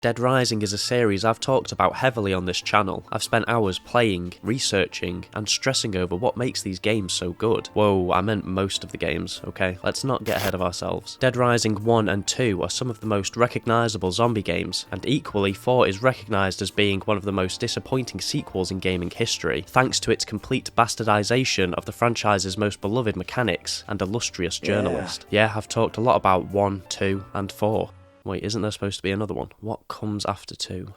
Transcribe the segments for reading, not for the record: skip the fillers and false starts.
Dead Rising is a series I've talked about heavily on this channel. I've spent hours playing, researching, and stressing over what makes these games so good. Whoa, I meant most of the games, okay? Let's not get ahead of ourselves. Dead Rising 1 and 2 are some of the most recognisable zombie games, and equally 4 is recognised as being one of the most disappointing sequels in gaming history, thanks to its complete bastardisation of the franchise's most beloved mechanics and illustrious journalist. Yeah, I've talked a lot about 1, 2, and 4. Wait, isn't there supposed to be another one? What comes after 2?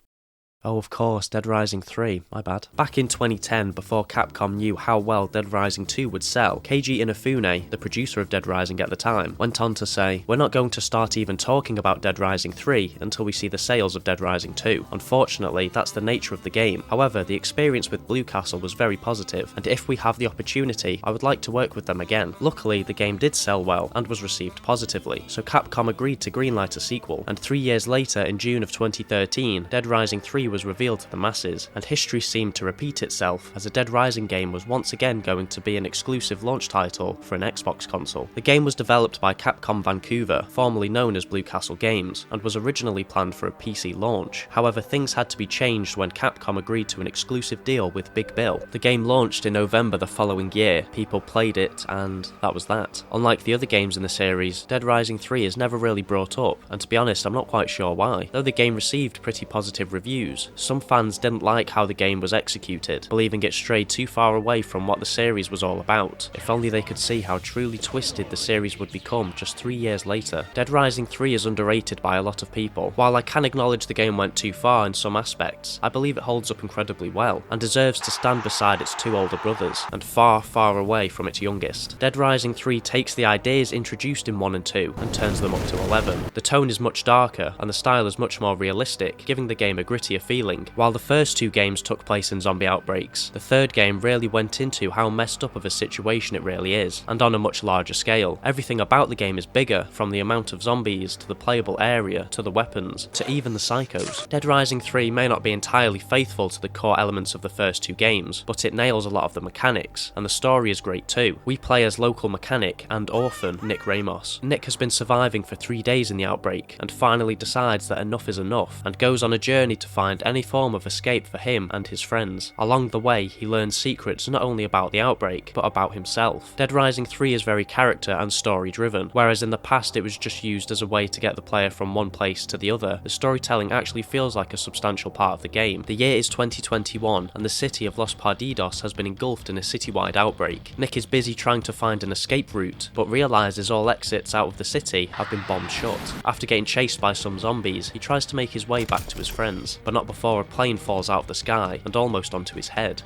Oh, of course, Dead Rising 3, my bad. Back in 2010, before Capcom knew how well Dead Rising 2 would sell, Keiji Inafune, the producer of Dead Rising at the time, went on to say, "We're not going to start even talking about Dead Rising 3 until we see the sales of Dead Rising 2. Unfortunately, that's the nature of the game. However, the experience with Blue Castle was very positive, and if we have the opportunity, I would like to work with them again." Luckily, the game did sell well and was received positively, so Capcom agreed to greenlight a sequel, and 3 years later, in June of 2013, Dead Rising 3 was revealed to the masses, and history seemed to repeat itself as a Dead Rising game was once again going to be an exclusive launch title for an Xbox console. The game was developed by Capcom Vancouver, formerly known as Blue Castle Games, and was originally planned for a PC launch. However, things had to be changed when Capcom agreed to an exclusive deal with Big Bill. The game launched in November the following year, people played it, and that was that. Unlike the other games in the series, Dead Rising 3 is never really brought up, and to be honest, I'm not quite sure why. Though the game received pretty positive reviews, some fans didn't like how the game was executed, believing it strayed too far away from what the series was all about. If only they could see how truly twisted the series would become just 3 years later. Dead Rising 3 is underrated by a lot of people. While I can acknowledge the game went too far in some aspects, I believe it holds up incredibly well, and deserves to stand beside its two older brothers, and far, far away from its youngest. Dead Rising 3 takes the ideas introduced in 1 and 2 and turns them up to 11. The tone is much darker, and the style is much more realistic, giving the game a grittier feeling. While the first two games took place in zombie outbreaks, the third game really went into how messed up of a situation it really is, and on a much larger scale. Everything about the game is bigger, from the amount of zombies, to the playable area, to the weapons, to even the psychos. Dead Rising 3 may not be entirely faithful to the core elements of the first two games, but it nails a lot of the mechanics, and the story is great too. We play as local mechanic and orphan Nick Ramos. Nick has been surviving for 3 days in the outbreak, and finally decides that enough is enough, and goes on a journey to find any form of escape for him and his friends. Along the way, he learns secrets not only about the outbreak, but about himself. Dead Rising 3 is very character and story driven, whereas in the past it was just used as a way to get the player from one place to the other. The storytelling actually feels like a substantial part of the game. The year is 2021, and the city of Los Perdidos has been engulfed in a citywide outbreak. Nick is busy trying to find an escape route, but realises all exits out of the city have been bombed shut. After getting chased by some zombies, he tries to make his way back to his friends, but not before a plane falls out of the sky and almost onto his head.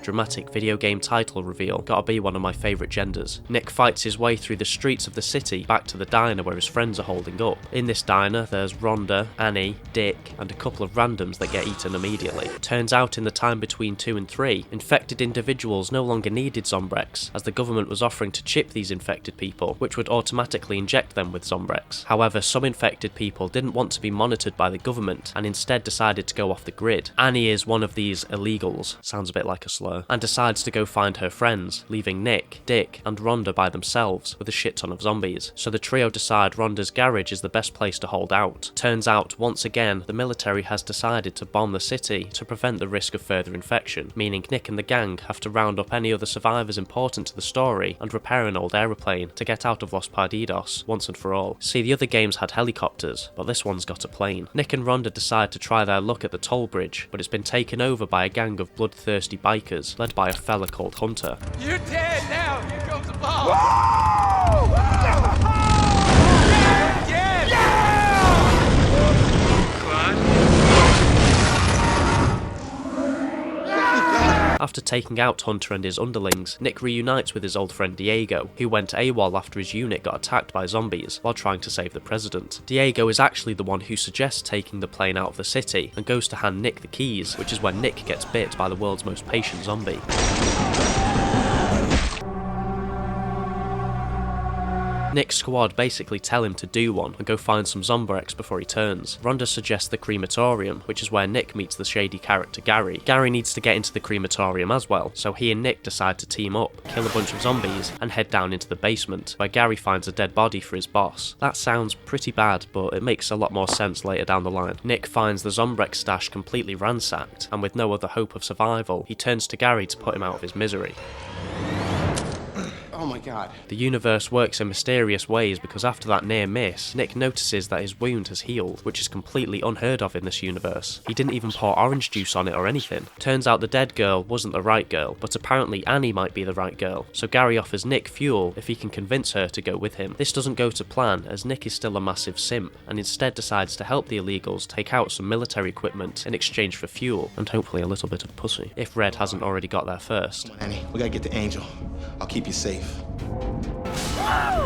Dramatic video game title reveal. Gotta be one of my favourite genders. Nick fights his way through the streets of the city back to the diner where his friends are holding up. In this diner, there's Rhonda, Annie, Dick, and a couple of randoms that get eaten immediately. Turns out in the time between 2 and 3, infected individuals no longer needed Zombrex, as the government was offering to chip these infected people, which would automatically inject them with Zombrex. However, some infected people didn't want to be monitored by the government, and instead decided to go off the grid. Annie is one of these illegals, sounds a bit like a slur, and decides to go find her friends, leaving Nick, Dick, and Rhonda by themselves with a shit ton of zombies. So the trio decide Rhonda's garage is the best place to hold out. Turns out, once again, the military has decided to bomb the city to prevent the risk of further infection, meaning Nick and the gang have to round up any other survivors important to the story and repair an old aeroplane to get out of Los Perdidos once and for all. See, the other games had helicopters, but this one's got a plane. Nick and Rhonda decide to try their luck at the toll bridge, but it's been taken over by a gang of bloodthirsty bikers, led by a fella called Hunter. You're dead now! Here comes the bomb! Whoa! Dead! After taking out Hunter and his underlings, Nick reunites with his old friend Diego, who went AWOL after his unit got attacked by zombies while trying to save the president. Diego is actually the one who suggests taking the plane out of the city and goes to hand Nick the keys, which is when Nick gets bit by the world's most patient zombie. Nick's squad basically tell him to do one and go find some Zombrex before he turns. Rhonda suggests the crematorium, which is where Nick meets the shady character Gary. Gary needs to get into the crematorium as well, so he and Nick decide to team up, kill a bunch of zombies, and head down into the basement, where Gary finds a dead body for his boss. That sounds pretty bad, but it makes a lot more sense later down the line. Nick finds the Zombrex stash completely ransacked, and with no other hope of survival, he turns to Gary to put him out of his misery. Oh my god. The universe works in mysterious ways because after that near miss, Nick notices that his wound has healed, which is completely unheard of in this universe. He didn't even pour orange juice on it or anything. Turns out the dead girl wasn't the right girl, but apparently Annie might be the right girl, so Gary offers Nick fuel if he can convince her to go with him. This doesn't go to plan, as Nick is still a massive simp, and instead decides to help the illegals take out some military equipment in exchange for fuel, and hopefully a little bit of pussy, if Red hasn't already got there first. Come on, Annie. We gotta get to Angel. I'll keep you safe.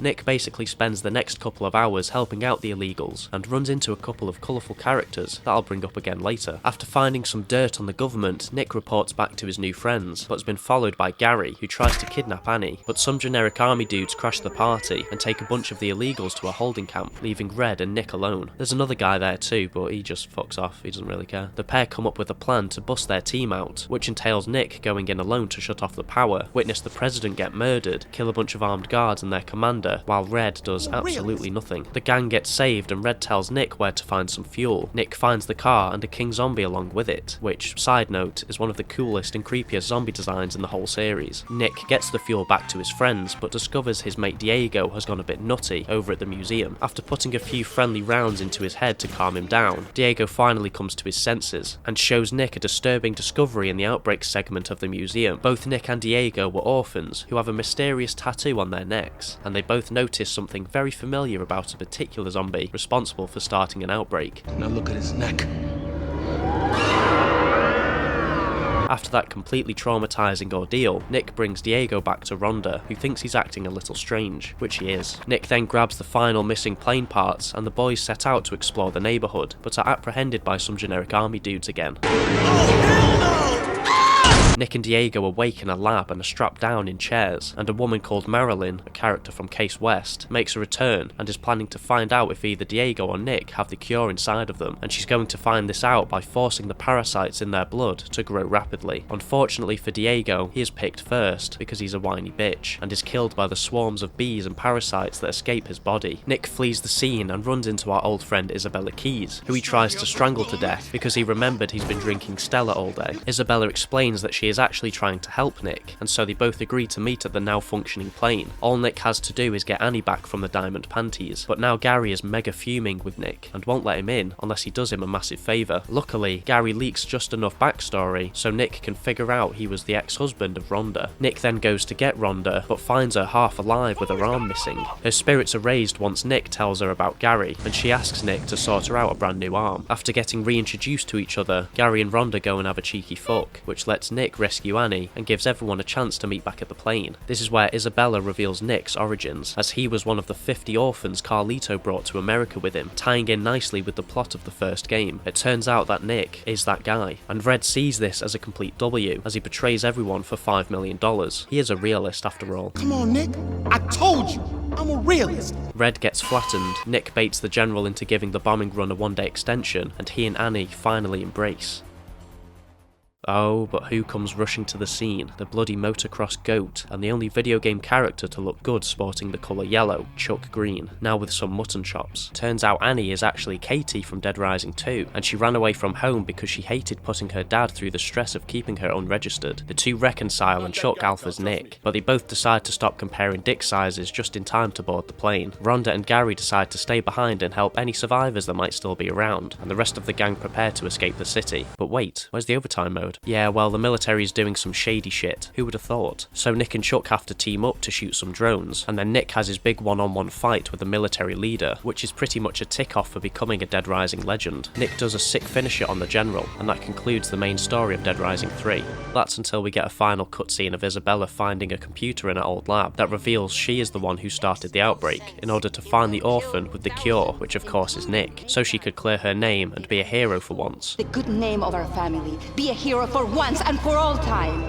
Nick basically spends the next couple of hours helping out the illegals, and runs into a couple of colourful characters that I'll bring up again later. After finding some dirt on the government, Nick reports back to his new friends, but has been followed by Gary, who tries to kidnap Annie, but some generic army dudes crash the party and take a bunch of the illegals to a holding camp, leaving Red and Nick alone. There's another guy there too, but he just fucks off, he doesn't really care. The pair come up with a plan to bust their team out, which entails Nick going in alone to shut off the power, witness the president get murdered, kill a bunch of armed guards and their commander, while Red does absolutely nothing. The gang gets saved and Red tells Nick where to find some fuel. Nick finds the car and a king zombie along with it, which, side note, is one of the coolest and creepiest zombie designs in the whole series. Nick gets the fuel back to his friends, but discovers his mate Diego has gone a bit nutty over at the museum. After putting a few friendly rounds into his head to calm him down, Diego finally comes to his senses, and shows Nick a disturbing discovery in the outbreak segment of the museum. Both Nick and Diego were orphans, who have a mysterious tattoo on their necks, and they both notice something very familiar about a particular zombie responsible for starting an outbreak. Now look at his neck. After that completely traumatizing ordeal, Nick brings Diego back to Rhonda, who thinks he's acting a little strange, which he is. Nick then grabs the final missing plane parts, and the boys set out to explore the neighborhood, but are apprehended by some generic army dudes again. Oh, hell no! Nick and Diego awake in a lab and are strapped down in chairs, and a woman called Marilyn, a character from Case West, makes a return and is planning to find out if either Diego or Nick have the cure inside of them, and she's going to find this out by forcing the parasites in their blood to grow rapidly. Unfortunately for Diego, he is picked first because he's a whiny bitch, and is killed by the swarms of bees and parasites that escape his body. Nick flees the scene and runs into our old friend Isabella Keys, who he tries to strangle to death because he remembered he's been drinking Stella all day. Isabella explains that she is actually trying to help Nick, and so they both agree to meet at the now functioning plane. All Nick has to do is get Annie back from the diamond panties, but now Gary is mega fuming with Nick and won't let him in unless he does him a massive favour. Luckily, Gary leaks just enough backstory so Nick can figure out he was the ex-husband of Rhonda. Nick then goes to get Rhonda, but finds her half alive with her arm missing. Her spirits are raised once Nick tells her about Gary, and she asks Nick to sort her out a brand new arm. After getting reintroduced to each other, Gary and Rhonda go and have a cheeky fuck, which lets Nick rescue Annie and gives everyone a chance to meet back at the plane. This is where Isabella reveals Nick's origins, as he was one of the 50 orphans Carlito brought to America with him, tying in nicely with the plot of the first game. It turns out that Nick is that guy, and Red sees this as a complete W, as he betrays everyone for $5 million. He is a realist after all. Come on, Nick. I told you, I'm a realist. Red gets flattened, Nick baits the general into giving the bombing run a one-day extension, and he and Annie finally embrace. Oh, but who comes rushing to the scene? The bloody motocross goat, and the only video game character to look good sporting the colour yellow, Chuck Green, now with some mutton chops. Turns out Annie is actually Katie from Dead Rising 2, and she ran away from home because she hated putting her dad through the stress of keeping her unregistered. The two reconcile and Chuck alphas Nick, but they both decide to stop comparing dick sizes just in time to board the plane. Rhonda and Gary decide to stay behind and help any survivors that might still be around, and the rest of the gang prepare to escape the city. But wait, where's the overtime mode? Yeah, well, the military's doing some shady shit. Who would have thought? So Nick and Chuck have to team up to shoot some drones, and then Nick has his big one-on-one fight with the military leader, which is pretty much a tick-off for becoming a Dead Rising legend. Nick does a sick finisher on the general, and that concludes the main story of Dead Rising 3. That's until we get a final cutscene of Isabella finding a computer in her old lab that reveals she is the one who started the outbreak, in order to find the orphan with the cure, which of course is Nick, so she could clear her name and be a hero for once. The good name of our family. Be a hero for once and for all time.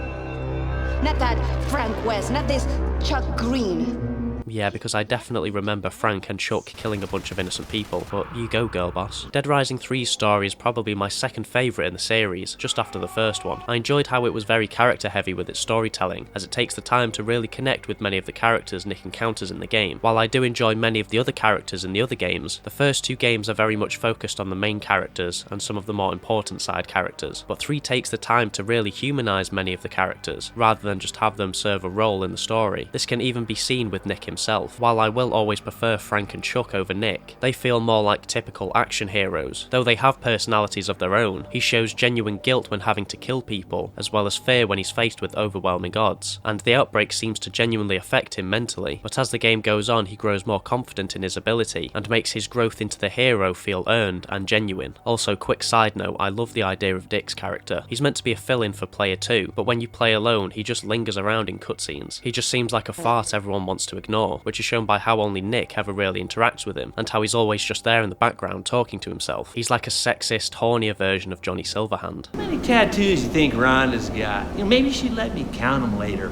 Not that Frank West, not this Chuck Green. Yeah, because I definitely remember Frank and Chuck killing a bunch of innocent people, but you go girl boss. Dead Rising 3's story is probably my second favourite in the series, just after the first one. I enjoyed how it was very character heavy with its storytelling, as it takes the time to really connect with many of the characters Nick encounters in the game. While I do enjoy many of the other characters in the other games, the first two games are very much focused on the main characters and some of the more important side characters, but 3 takes the time to really humanise many of the characters, rather than just have them serve a role in the story. This can even be seen with Nick himself. While I will always prefer Frank and Chuck over Nick, they feel more like typical action heroes. Though they have personalities of their own, he shows genuine guilt when having to kill people, as well as fear when he's faced with overwhelming odds, and the outbreak seems to genuinely affect him mentally, but as the game goes on he grows more confident in his ability, and makes his growth into the hero feel earned and genuine. Also, quick side note, I love the idea of Dick's character. He's meant to be a fill-in for player 2, but when you play alone he just lingers around in cutscenes. He just seems like a fart everyone wants to ignore, which is shown by how only Nick ever really interacts with him, and how he's always just there in the background talking to himself. He's like a sexist, hornier version of Johnny Silverhand. How many tattoos you think Rhonda's got? Maybe she'd let me count them later,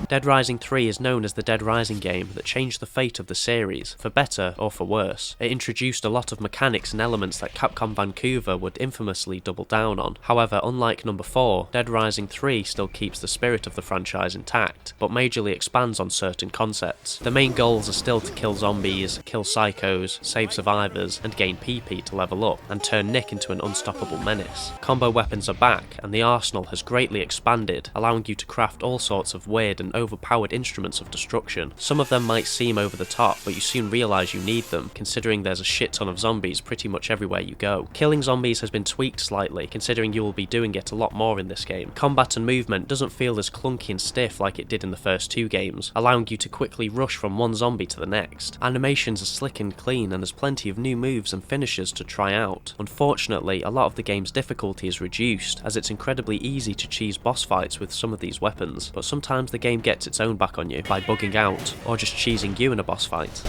Dead Rising 3 is known as the Dead Rising game that changed the fate of the series, for better or for worse. It introduced a lot of mechanics and elements that Capcom Vancouver would infamously double down on. However, unlike number 4, Dead Rising 3 still keeps the spirit of the franchise intact, but majorly expands on certain concepts. The main goals are still to kill zombies, kill psychos, save survivors, and gain PP to level up, and turn Nick into an unstoppable menace. Combo weapons are back, and the arsenal has greatly expanded, allowing you to craft all sorts of weird and overpowered instruments of destruction. Some of them might seem over the top, but you soon realise you need them, considering there's a shit ton of zombies pretty much everywhere you go. Killing zombies has been tweaked slightly, considering you will be doing it a lot more in this game. Combat and movement doesn't feel as clunky and stiff like it did in the first 2 games, allowing you to quickly rush from one zombie to the next. Animations are slick and clean, and there's plenty of new moves and finishes to try out. Unfortunately, a lot of the game's difficulty is reduced, as it's incredibly easy to cheese boss fights with some of these weapons, but sometimes the game gets its own back on you by bugging out, or just cheesing you in a boss fight.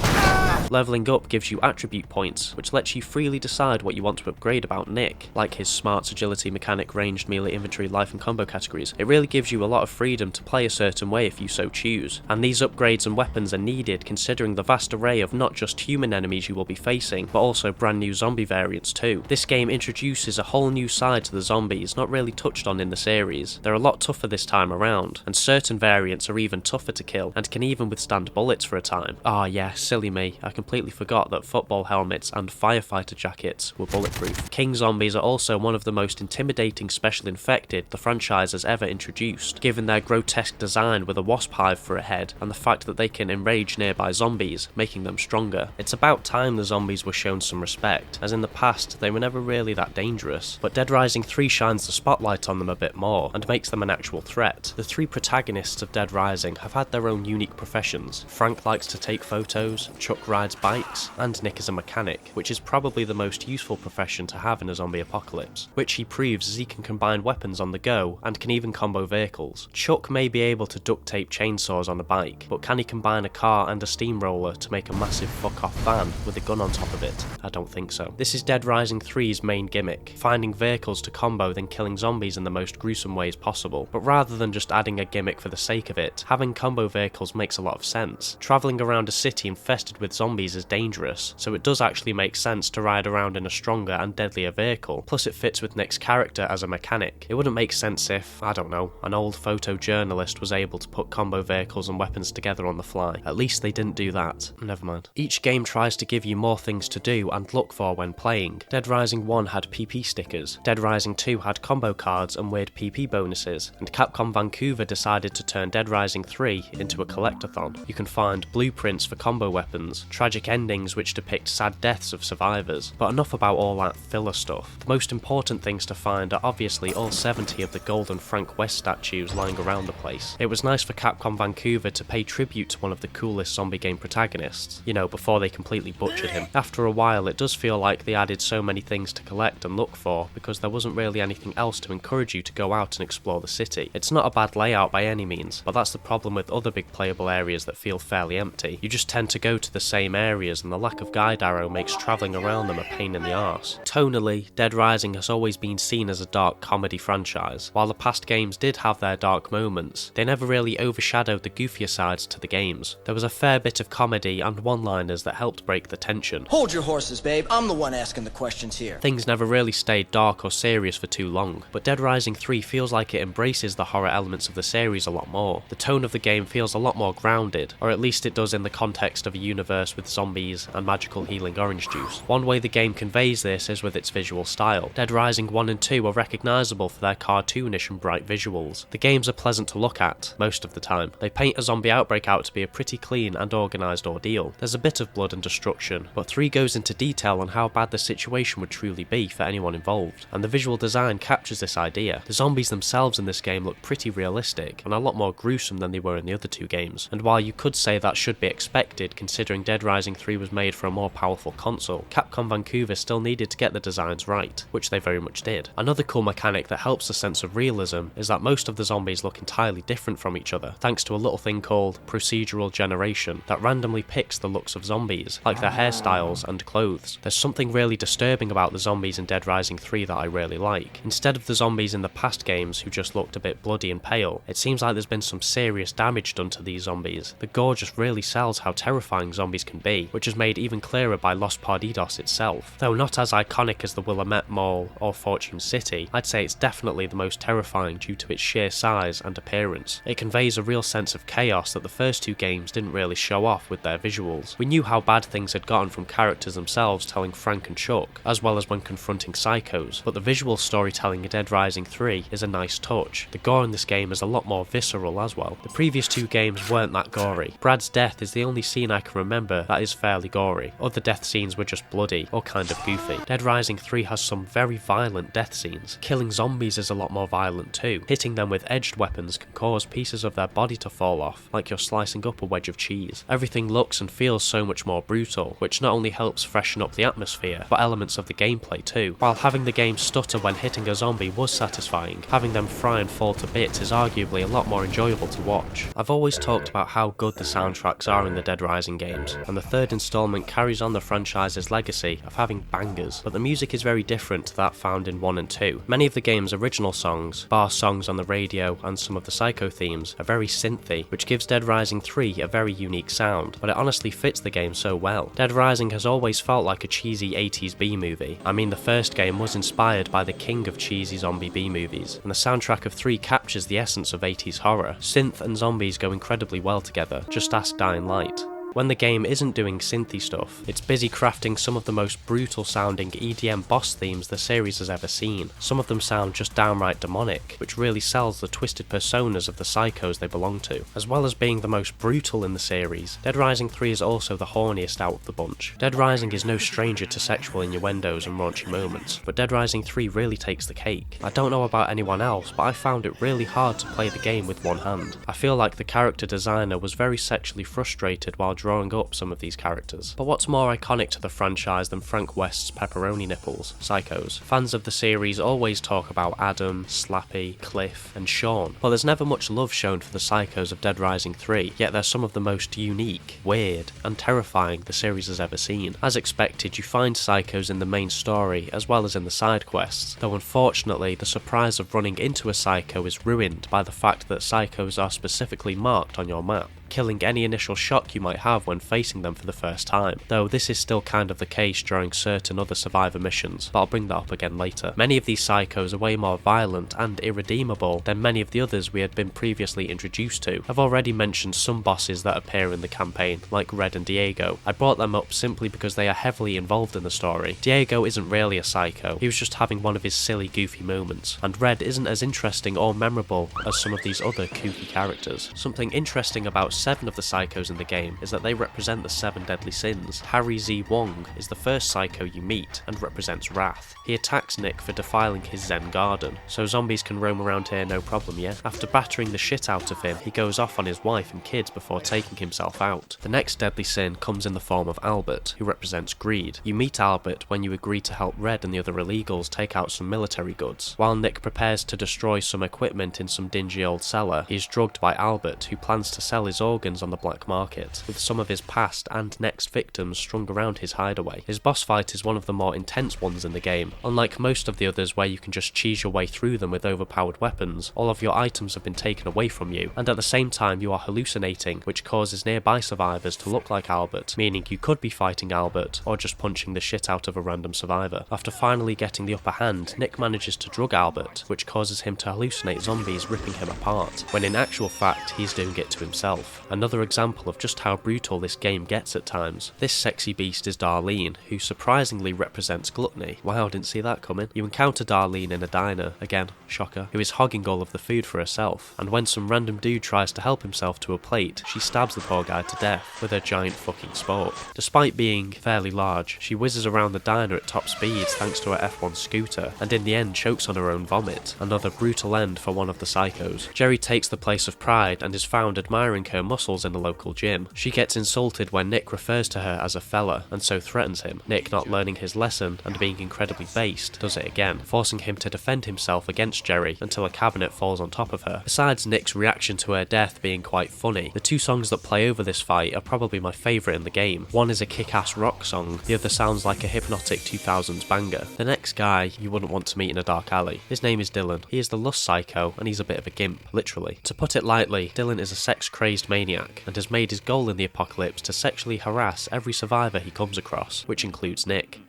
Leveling up gives you attribute points, which lets you freely decide what you want to upgrade about Nick, like his smarts, agility, mechanic, ranged, melee, inventory, life and combo categories. It really gives you a lot of freedom to play a certain way if you so choose, and these upgrades and weapons are needed considering the vast array of not just human enemies you will be facing, but also brand new zombie variants too. This game introduces a whole new side to the zombies not really touched on in the series. They're a lot tougher this time around, and certain variants are even tougher to kill, and can even withstand bullets for a time. Ah yeah, silly me, I completely forgot that football helmets and firefighter jackets were bulletproof. King zombies are also one of the most intimidating special infected the franchise has ever introduced, given their grotesque design with a wasp hive for a head, and the fact that they can enrage nearby zombies, making them stronger. It's about time the zombies were shown some respect, as in the past they were never really that dangerous, but Dead Rising 3 shines the spotlight on them a bit more, and makes them an actual threat. The 3 protagonists of Dead Rising have had their own unique professions. Frank likes to take photos, Chuck rides bikes, and Nick is a mechanic, which is probably the most useful profession to have in a zombie apocalypse, which he proves as he can combine weapons on the go, and can even combo vehicles. Chuck may be able to duct tape chainsaws on a bike, but can he combine a car and a steamroller to make a massive fuck-off van with a gun on top of it? I don't think so. This is Dead Rising 3's main gimmick, finding vehicles to combo then killing zombies in the most gruesome ways possible. But rather than just adding a gimmick for the sake of it, having combo vehicles makes a lot of sense. Travelling around a city infested with zombies is dangerous, so it does actually make sense to ride around in a stronger and deadlier vehicle. Plus it fits with Nick's character as a mechanic. It wouldn't make sense if, I don't know, an old photojournalist was able to put combo vehicles and weapons together on the fly. At least they didn't do that. Never mind. Each game tries to give you more things to do and look for when playing. Dead Rising 1 had PP stickers, Dead Rising 2 had combo cards and weird PP bonuses, and Capcom Vancouver decided to turn Dead Rising 3 into a collectathon. You can find blueprints for combo weapons, tragic endings which depict sad deaths of survivors, but enough about all that filler stuff. The most important things to find are obviously all 70 of the golden Frank West statues lying around the place. It was nice for Capcom Vancouver to pay tribute to one of the coolest zombie game protagonists, you know, before they completely butchered him. After a while it does feel like they added so many things to collect and look for, because there wasn't really anything else to encourage you to go out and explore the city. It's not a bad layout by any means, means, but that's the problem with other big playable areas that feel fairly empty. You just tend to go to the same areas, and the lack of guide arrow makes travelling around them a pain in the arse. Tonally, Dead Rising has always been seen as a dark comedy franchise. While the past games did have their dark moments, they never really overshadowed the goofier sides to the games. There was a fair bit of comedy and one-liners that helped break the tension. Hold your horses, babe. I'm the one asking the questions here. Things never really stayed dark or serious for too long, but Dead Rising 3 feels like it embraces the horror elements of the series a lot more. The tone of the game feels a lot more grounded, or at least it does in the context of a universe with zombies and magical healing orange juice. One way the game conveys this is with its visual style. Dead Rising 1 and 2 are recognisable for their cartoonish and bright visuals. The games are pleasant to look at, most of the time. They paint a zombie outbreak out to be a pretty clean and organised ordeal. There's a bit of blood and destruction, but 3 goes into detail on how bad the situation would truly be for anyone involved, and the visual design captures this idea. The zombies themselves in this game look pretty realistic, and a lot more gruesome than they were in the other 2 games, and while you could say that should be expected considering Dead Rising 3 was made for a more powerful console, Capcom Vancouver still needed to get the designs right, which they very much did. Another cool mechanic that helps the sense of realism is that most of the zombies look entirely different from each other, thanks to a little thing called procedural generation that randomly picks the looks of zombies, like their hairstyles and clothes. There's something really disturbing about the zombies in Dead Rising 3 that I really like. Instead of the zombies in the past games who just looked a bit bloody and pale, it seems like there's been some serious damage done to these zombies. The gore just really sells how terrifying zombies can be, which is made even clearer by Los Perdidos itself. Though not as iconic as the Willamette Mall or Fortune City, I'd say it's definitely the most terrifying due to its sheer size and appearance. It conveys a real sense of chaos that the first 2 games didn't really show off with their visuals. We knew how bad things had gotten from characters themselves telling Frank and Chuck, as well as when confronting psychos, but the visual storytelling in Dead Rising 3 is a nice touch. The gore in this game is a lot more visceral as well. The previous 2 games weren't that gory. Brad's death is the only scene I can remember that is fairly gory. Other death scenes were just bloody or kind of goofy. Dead Rising 3 has some very violent death scenes. Killing zombies is a lot more violent too. Hitting them with edged weapons can cause pieces of their body to fall off, like you're slicing up a wedge of cheese. Everything looks and feels so much more brutal, which not only helps freshen up the atmosphere, but elements of the gameplay too. While having the game stutter when hitting a zombie was satisfying, having them fry and fall to bits is arguably a lot more enjoyable to watch. I've always talked about how good the soundtracks are in the Dead Rising games, and the 3rd installment carries on the franchise's legacy of having bangers, but the music is very different to that found in 1 and 2. Many of the game's original songs, bar songs on the radio and some of the Psycho themes, are very synthy, which gives Dead Rising 3 a very unique sound, but it honestly fits the game so well. Dead Rising has always felt like a cheesy 80s B-movie. I mean, the first game was inspired by the king of cheesy zombie B-movies, and the soundtrack of 3 captures the essence of 80s horror. Synth and zombies go incredibly well together, just ask Dying Light. When the game isn't doing synthy stuff, it's busy crafting some of the most brutal sounding EDM boss themes the series has ever seen. Some of them sound just downright demonic, which really sells the twisted personas of the psychos they belong to. As well as being the most brutal in the series, Dead Rising 3 is also the horniest out of the bunch. Dead Rising is no stranger to sexual innuendos and raunchy moments, but Dead Rising 3 really takes the cake. I don't know about anyone else, but I found it really hard to play the game with one hand. I feel like the character designer was very sexually frustrated while drawing up some of these characters. But what's more iconic to the franchise than Frank West's pepperoni nipples? Psychos. Fans of the series always talk about Adam, Slappy, Cliff, and Sean, but there's never much love shown for the psychos of Dead Rising 3, yet they're some of the most unique, weird, and terrifying the series has ever seen. As expected, you find psychos in the main story as well as in the side quests, though unfortunately the surprise of running into a psycho is ruined by the fact that psychos are specifically marked on your map, killing any initial shock you might have when facing them for the first time, though this is still kind of the case during certain other survivor missions, but I'll bring that up again later. Many of these psychos are way more violent and irredeemable than many of the others we had been previously introduced to. I've already mentioned some bosses that appear in the campaign, like Red and Diego. I brought them up simply because they are heavily involved in the story. Diego isn't really a psycho, he was just having one of his silly goofy moments, and Red isn't as interesting or memorable as some of these other kooky characters. Something interesting about 7 of the psychos in the game is that they represent the 7 deadly sins. Harry Z. Wong is the first psycho you meet and represents wrath. He attacks Nick for defiling his Zen garden, so zombies can roam around here no problem, yeah? After battering the shit out of him, he goes off on his wife and kids before taking himself out. The next deadly sin comes in the form of Albert, who represents greed. You meet Albert when you agree to help Red and the other illegals take out some military goods. While Nick prepares to destroy some equipment in some dingy old cellar, he is drugged by Albert, who plans to sell his organs on the black market, with some of his past and next victims strung around his hideaway. His boss fight is one of the more intense ones in the game. Unlike most of the others where you can just cheese your way through them with overpowered weapons, all of your items have been taken away from you, and at the same time you are hallucinating, which causes nearby survivors to look like Albert, meaning you could be fighting Albert, or just punching the shit out of a random survivor. After finally getting the upper hand, Nick manages to drug Albert, which causes him to hallucinate zombies ripping him apart, when in actual fact he's doing it to himself. Another example of just how brutal this game gets at times. This sexy beast is Darlene, who surprisingly represents gluttony. Wow, didn't see that coming. You encounter Darlene in a diner, again, shocker, who is hogging all of the food for herself, and when some random dude tries to help himself to a plate, she stabs the poor guy to death with her giant fucking spork. Despite being fairly large, she whizzes around the diner at top speeds thanks to her F1 scooter, and in the end chokes on her own vomit. Another brutal end for one of the psychos. Jerry takes the place of Pride and is found admiring her muscles in the local gym. She gets insulted when Nick refers to her as a fella, and so threatens him. Nick, not learning his lesson and being incredibly based, does it again, forcing him to defend himself against Jerry until a cabinet falls on top of her. Besides Nick's reaction to her death being quite funny, the 2 songs that play over this fight are probably my favourite in the game. One is a kick-ass rock song, the other sounds like a hypnotic 2000s banger. The next guy you wouldn't want to meet in a dark alley. His name is Dylan. He is the lust psycho, and he's a bit of a gimp, literally. To put it lightly, Dylan is a sex-crazed maniac, and has made his goal in the apocalypse to sexually harass every survivor he comes across, which includes Nick.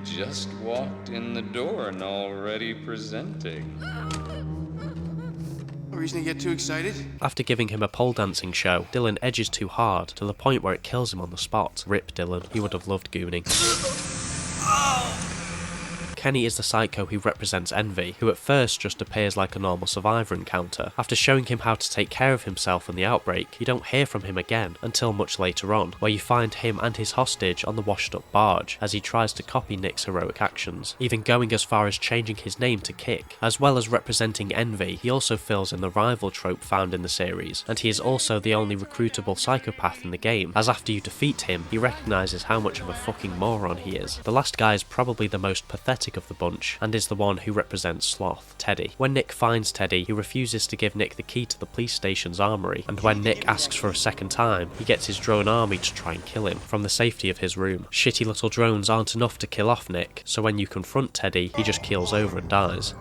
Just walked in the door and already presenting. No reason to get too excited. After giving him a pole dancing show, Dylan edges too hard, to the point where it kills him on the spot. Rip Dylan, he would have loved gooning. Kenny is the psycho who represents Envy, who at first just appears like a normal survivor encounter. After showing him how to take care of himself in the outbreak, you don't hear from him again until much later on, where you find him and his hostage on the washed up barge as he tries to copy Nick's heroic actions, even going as far as changing his name to Kick. As well as representing Envy, he also fills in the rival trope found in the series, and he is also the only recruitable psychopath in the game, as after you defeat him, he recognises how much of a fucking moron he is. The last guy is probably the most pathetic of the bunch, and is the one who represents Sloth, Teddy. When Nick finds Teddy, he refuses to give Nick the key to the police station's armory, and when Nick asks for a second time, he gets his drone army to try and kill him from the safety of his room. Shitty little drones aren't enough to kill off Nick, so when you confront Teddy, he just keels over and dies.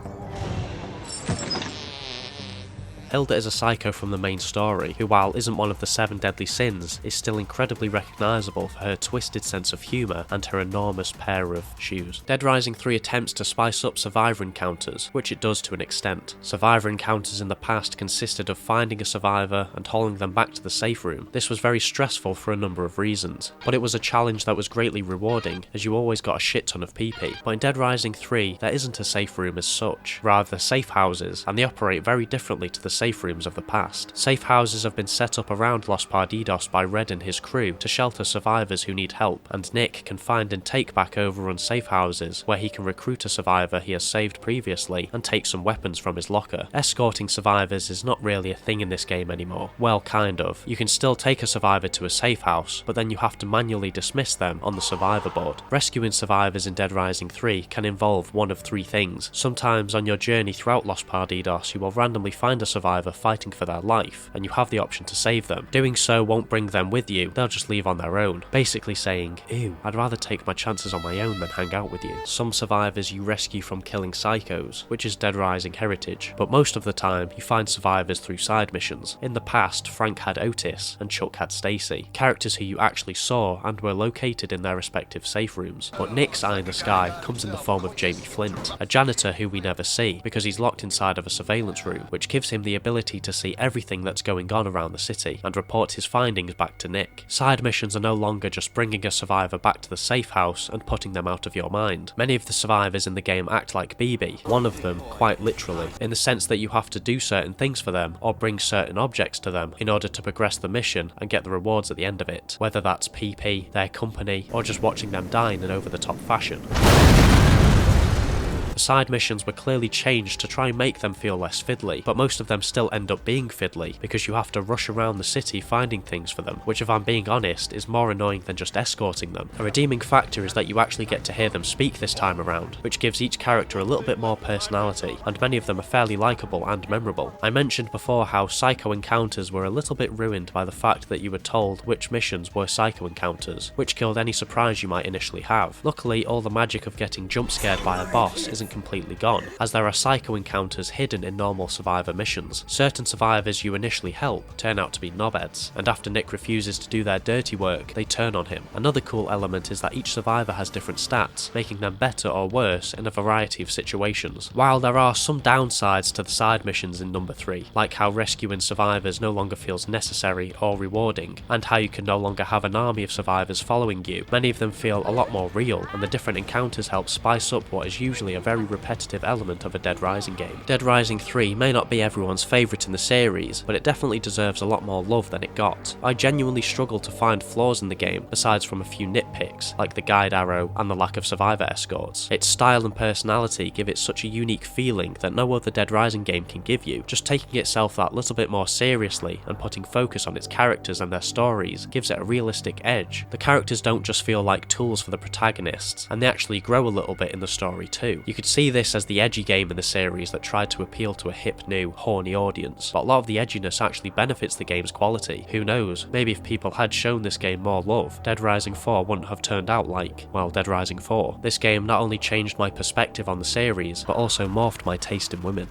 Hilda is a psycho from the main story, who while isn't one of the 7 deadly sins, is still incredibly recognisable for her twisted sense of humour and her enormous pair of shoes. Dead Rising 3 attempts to spice up survivor encounters, which it does to an extent. Survivor encounters in the past consisted of finding a survivor and hauling them back to the safe room. This was very stressful for a number of reasons, but it was a challenge that was greatly rewarding, as you always got a shit ton of PP. But in Dead Rising 3, there isn't a safe room as such, rather safe houses, and they operate very differently to the safe rooms of the past. Safe houses have been set up around Los Perdidos by Red and his crew to shelter survivors who need help, and Nick can find and take back overrun safe houses where he can recruit a survivor he has saved previously and take some weapons from his locker. Escorting survivors is not really a thing in this game anymore. Well, kind of. You can still take a survivor to a safe house, but then you have to manually dismiss them on the survivor board. Rescuing survivors in Dead Rising 3 can involve one of 3 things. Sometimes on your journey throughout Los Perdidos, you will randomly find a survivor fighting for their life, and you have the option to save them. Doing so won't bring them with you, they'll just leave on their own, basically saying, ew, I'd rather take my chances on my own than hang out with you. Some survivors you rescue from killing psychos, which is Dead Rising heritage, but most of the time you find survivors through side missions. In the past, Frank had Otis, and Chuck had Stacy, characters who you actually saw and were located in their respective safe rooms. But Nick's eye in the sky comes in the form of Jamie Flint, a janitor who we never see, because he's locked inside of a surveillance room, which gives him the ability to see everything that's going on around the city and report his findings back to Nick. Side missions are no longer just bringing a survivor back to the safe house and putting them out of your mind. Many of the survivors in the game act like BB, one of them quite literally, in the sense that you have to do certain things for them or bring certain objects to them in order to progress the mission and get the rewards at the end of it, whether that's PP, their company, or just watching them die in an over-the-top fashion. The side missions were clearly changed to try and make them feel less fiddly, but most of them still end up being fiddly because you have to rush around the city finding things for them, which if I'm being honest is more annoying than just escorting them. A redeeming factor is that you actually get to hear them speak this time around, which gives each character a little bit more personality, and many of them are fairly likeable and memorable. I mentioned before how psycho encounters were a little bit ruined by the fact that you were told which missions were psycho encounters, which killed any surprise you might initially have. Luckily, all the magic of getting jump scared by a boss isn't completely gone, as there are psycho encounters hidden in normal survivor missions. Certain survivors you initially help turn out to be knobheads, and after Nick refuses to do their dirty work, they turn on him. Another cool element is that each survivor has different stats, making them better or worse in a variety of situations. While there are some downsides to the side missions in number 3, like how rescuing survivors no longer feels necessary or rewarding, and how you can no longer have an army of survivors following you, many of them feel a lot more real, and the different encounters help spice up what is usually a very repetitive element of a Dead Rising game. Dead Rising 3 may not be everyone's favourite in the series, but it definitely deserves a lot more love than it got. I genuinely struggled to find flaws in the game, besides from a few nitpicks, like the guide arrow and the lack of survivor escorts. Its style and personality give it such a unique feeling that no other Dead Rising game can give you. Just taking itself that little bit more seriously and putting focus on its characters and their stories gives it a realistic edge. The characters don't just feel like tools for the protagonists, and they actually grow a little bit in the story too. You could see this as the edgy game in the series that tried to appeal to a hip, new, horny audience, but a lot of the edginess actually benefits the game's quality. Who knows, maybe if people had shown this game more love, Dead Rising 4 wouldn't have turned out like, well, Dead Rising 4. This game not only changed my perspective on the series, but also morphed my taste in women.